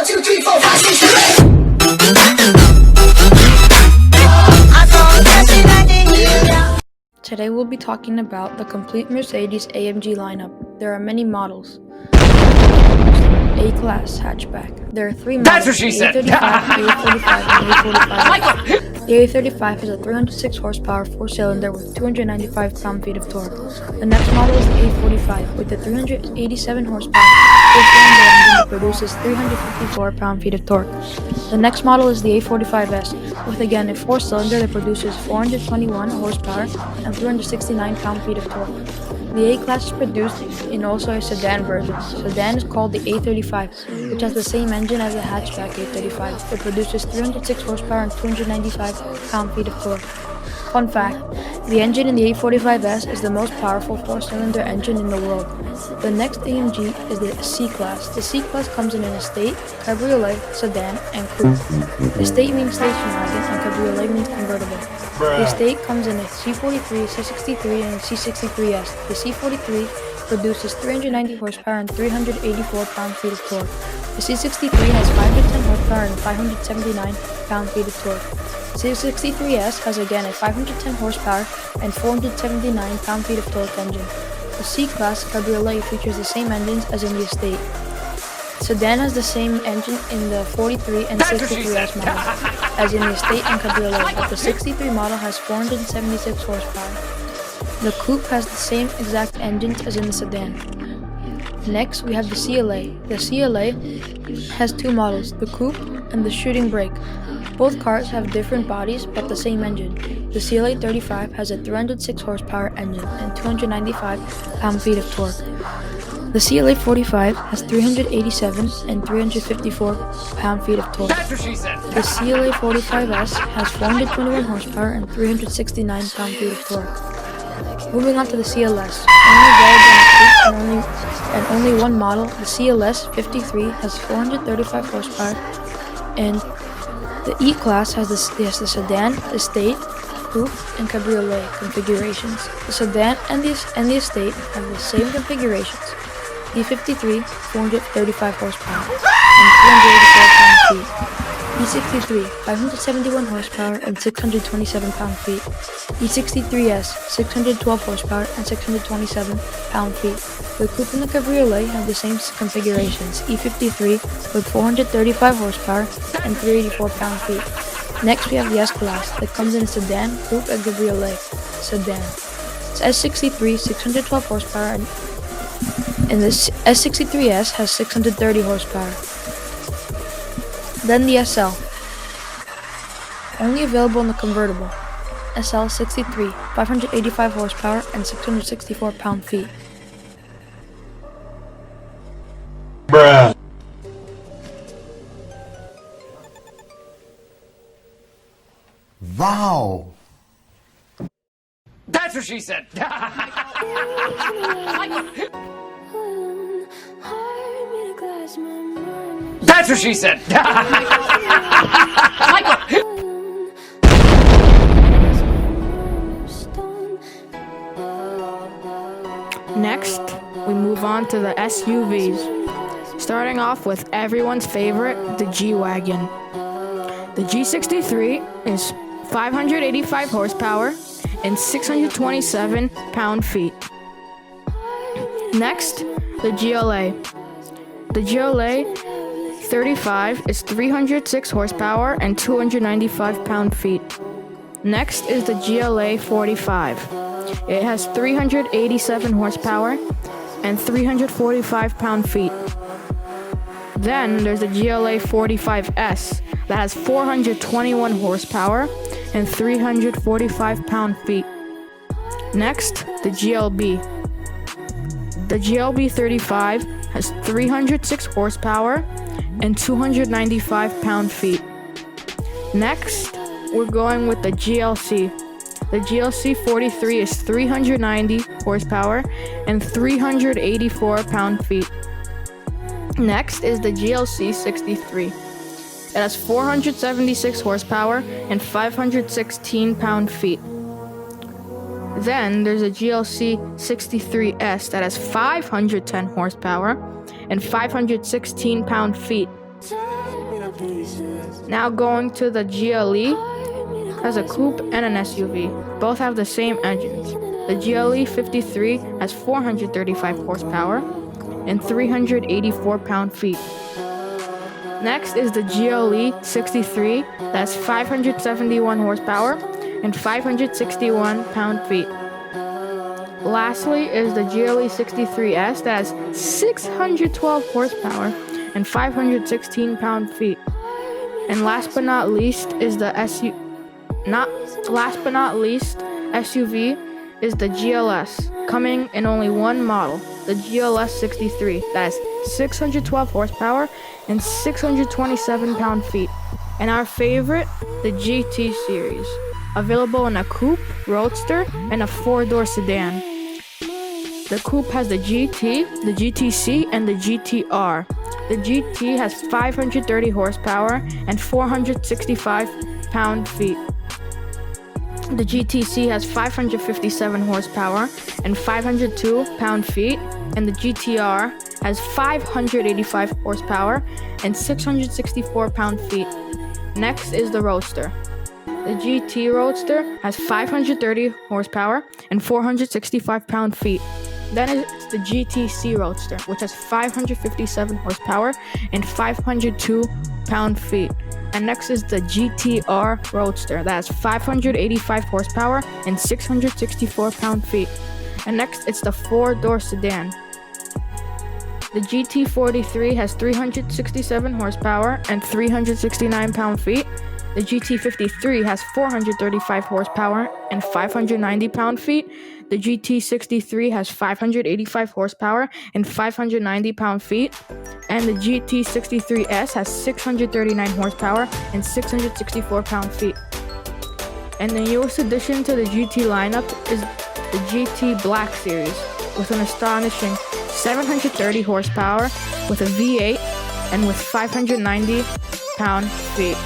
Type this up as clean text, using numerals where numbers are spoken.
1, 2, 3, 4, 5, 6, 7, 8. Today we'll be talking about the complete Mercedes AMG lineup. There are many models. A-Class hatchback. There are three models. That's what she said! A35, A45, and A45. The A35 has a 306 horsepower 4-cylinder with 295 pound-feet of torque. The next model is the A45 with the 387 horsepower 4-cylinder engine that produces 354 pound-feet of torque. The next model is the A45S with again a 4-cylinder that produces 421 horsepower and 369 pound-feet of torque. The A-Class is produced in also a sedan version. Sedan is called the A35, which has the same engine as the hatchback A35. It produces 306 horsepower and 295 pound-feet of torque. Fun fact, the engine in the A45S is the most powerful 4-cylinder engine in the world. The next AMG is the C-Class. The C-Class comes in an estate, cabriolet, sedan, and coupe. Estate means station wagon and cabriolet means convertible. The estate comes in a C43, C63, and C63S. The C43 produces 390 horsepower and 384 pound-feet of torque. The C63 has 510 horsepower and 579 pound-feet of torque. The C63S has again a 510 horsepower and 479 pound-feet of torque engine. The C-Class Cabriolet features the same engines as in the estate. Sedan has the same engine in the 43 and 63S models as in the estate and Cabriolet, but the 63 model has 476 horsepower. The coupe has the same exact engines as in the sedan. Next, we have the CLA. The CLA has two models, the coupe and the shooting brake. Both cars have different bodies but the same engine. The CLA 35 has a 306 horsepower engine and 295 pound-feet of torque. The CLA 45 has 387 and 354 pound-feet of torque. That's what she said! The CLA 45S has 421 horsepower and 369 pound-feet of torque. Moving on to the CLS. Only available in only one model, the CLS 53 has 435 horsepower, and the E-Class has the sedan, estate, coupe, and cabriolet configurations. The sedan and the estate have the same configurations. E53, 435 horsepower and 384 pound-feet. E63, 571 horsepower and 627 pound-feet. E63S, 612 horsepower and 627 pound-feet. The coupe and the cabriolet have the same configurations. E53 with 435 horsepower and 384 pound-feet. Next we have the S-Class that comes in a sedan, coupe, and cabriolet. Sedan. It's S63, 612 horsepower and the S63S has 630 horsepower. Then the SL. Only available in the convertible. SL 63, 585 horsepower and 664 pound-feet. Bruh. Wow. That's what she said! That's what she said! Next, we move on to the SUVs. Starting off with everyone's favorite, the G-Wagon. The G63 is 585 horsepower and 627 pound-feet. Next, the GLA. The GLA 35 is 306 horsepower and 295 pound-feet. Next is the GLA 45. It has 387 horsepower and 345 pound-feet. Then there's the GLA 45S that has 421 horsepower and 345 pound-feet. Next, the GLB. The GLB 35 has 306 horsepower and 295 pound-feet. Next, we're going with the GLC. The GLC 43 is 390 horsepower and 384 pound-feet. Next is the GLC 63. It has 476 horsepower and 516 pound-feet. Then there's a GLC 63S that has 510 horsepower and 516 pound-feet. Now going to the GLE, has a coupe and an SUV. Both have the same engines. The GLE 53 has 435 horsepower and 384 pound-feet. Next is the GLE 63 that has 571 horsepower and 561 pound-feet. Lastly is the GLE 63S that has 612 horsepower and 516 pound-feet. And last but not least is the SUV is the GLS, coming in only one model, the GLS 63, that has 612 horsepower and 627 pound-feet. And our favorite, the GT series, available in a coupe, roadster, and a 4-door sedan. The coupe has the GT, the GTC, and the GTR. The GT has 530 horsepower and 465 pound-feet. The GTC has 557 horsepower and 502 pound-feet, and the GTR has 585 horsepower and 664 pound-feet. Next is the Roadster. The GT Roadster has 530 horsepower and 465 pound-feet. Then it's the GTC Roadster, which has 557 horsepower and 502 pound-feet. And next is the GTR Roadster that has 585 horsepower and 664 pound-feet. And next it's the 4-door sedan. The GT43 has 367 horsepower and 369 pound-feet. The GT53 has 435 horsepower and 590 pound-feet. The GT63 has 585 horsepower and 590 pound-feet. And the GT63S has 639 horsepower and 664 pound-feet. And the newest addition to the GT lineup is the GT Black Series with an astonishing 730 horsepower with a V8 and with 590 pound-feet.